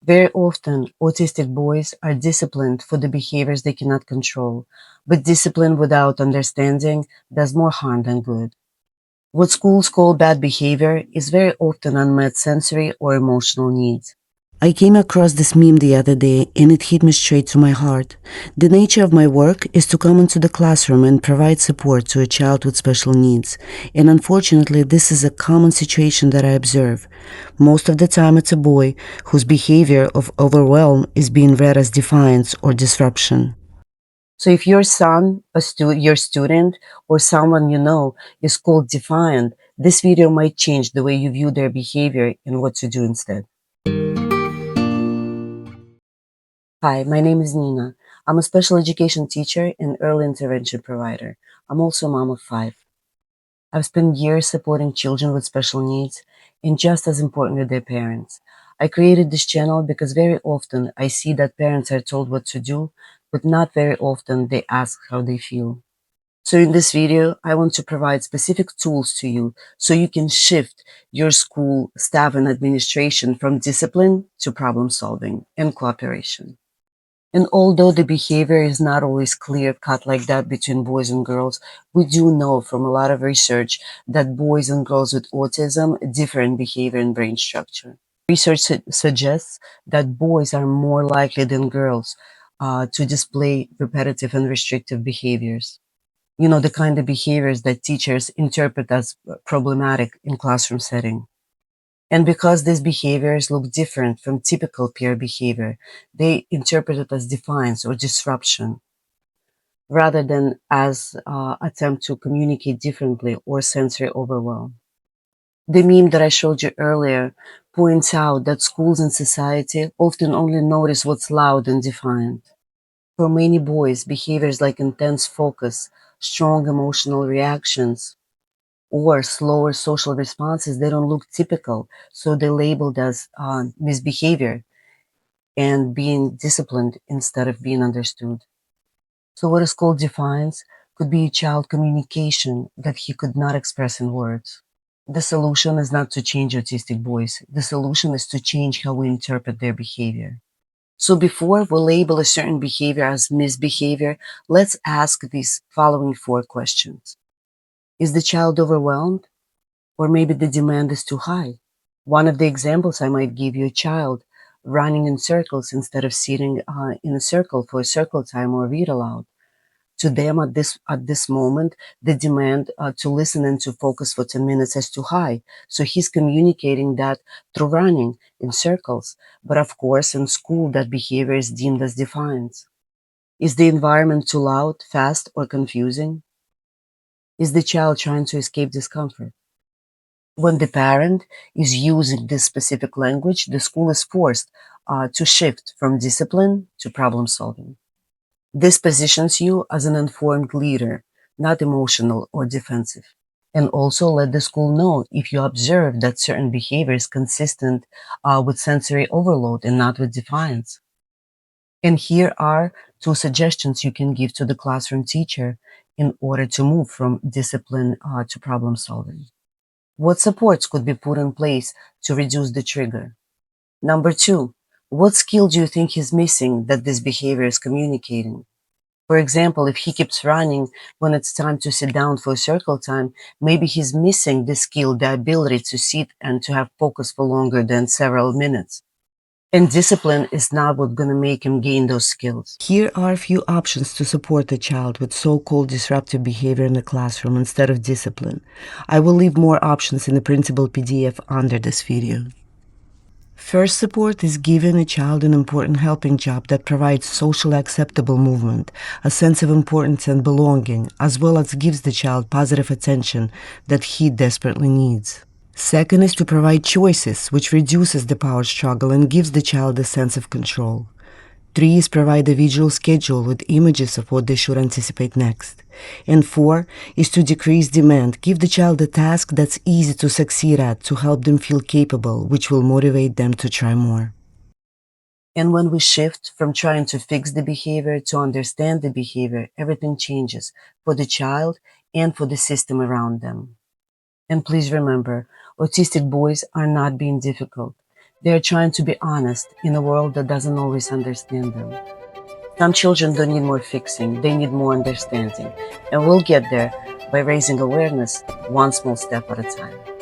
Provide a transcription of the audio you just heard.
Very often, autistic boys are disciplined for the behaviors they cannot control, but discipline without understanding does more harm than good. What schools call bad behavior is very often unmet sensory or emotional needs. I came across this meme the other day and it hit me straight to my heart. The nature of my work is to come into the classroom and provide support to a child with special needs. And unfortunately, this is a common situation that I observe. Most of the time, it's a boy whose behavior of overwhelm is being read as defiance or disruption. So if your son, your student, or someone you know is called defiant, this video might change the way you view their behavior and what to do instead. Hi, my name is Nina. I'm a special education teacher and early intervention provider. I'm also a mom of five. I've spent years supporting children with special needs and just as important with their parents. I created this channel because very often I see that parents are told what to do, but not very often they ask how they feel. So in this video, I want to provide specific tools to you so you can shift your school staff and administration from discipline to problem solving and cooperation. And although the behavior is not always clear cut like that between boys and girls, we do know from a lot of research that boys and girls with autism differ in behavior and brain structure. Research suggests that boys are more likely than girls to display repetitive and restrictive behaviors. You know, the kind of behaviors that teachers interpret as problematic in classroom setting. And because these behaviors look different from typical peer behavior, they interpret it as defiance or disruption rather than as attempt to communicate differently or sensory overwhelm. The meme that I showed you earlier points out that schools and society often only notice what's loud and defiant. For many boys, behaviors like intense focus, strong emotional reactions, or slower social responses, they don't look typical, so they're labeled as misbehavior and being disciplined instead of being understood. So what is called defiance could be a child communication that he could not express in words. The solution is not to change autistic boys. The solution is to change how we interpret their behavior. So before we label a certain behavior as misbehavior, let's ask these following four questions. Is the child overwhelmed? Or maybe the demand is too high. One of the examples I might give you, a child running in circles instead of sitting in a circle for a circle time or read aloud. To them at this moment, the demand to listen and to focus for 10 minutes is too high. So he's communicating that through running in circles. But of course, in school, that behavior is deemed as defiance. Is the environment too loud, fast, or confusing? Is the child trying to escape discomfort? When the parent is using this specific language, the school is forced to shift from discipline to problem solving. This positions you as an informed leader, not emotional or defensive. And also let the school know if you observe that certain behavior is consistent with sensory overload and not with defiance. And here are two suggestions you can give to the classroom teacher in order to move from discipline to problem solving. What supports could be put in place to reduce the trigger? Number two, what skill do you think he's missing that this behavior is communicating? For example, if he keeps running when it's time to sit down for circle time, maybe he's missing the skill, the ability to sit and to have focus for longer than several minutes. And discipline is not what's going to make him gain those skills. Here are a few options to support the child with so-called disruptive behavior in the classroom instead of discipline. I will leave more options in the printable PDF under this video. First support is giving a child an important helping job that provides socially acceptable movement, a sense of importance and belonging, as well as gives the child positive attention that he desperately needs. Second is to provide choices, which reduces the power struggle and gives the child a sense of control. Three is provide a visual schedule with images of what they should anticipate next. And four is to decrease demand, give the child a task that's easy to succeed at to help them feel capable, which will motivate them to try more. And when we shift from trying to fix the behavior to understand the behavior, everything changes for the child and for the system around them. And please remember, autistic boys are not being difficult. They are trying to be honest in a world that doesn't always understand them. Some children don't need more fixing, they need more understanding. And we'll get there by raising awareness one small step at a time.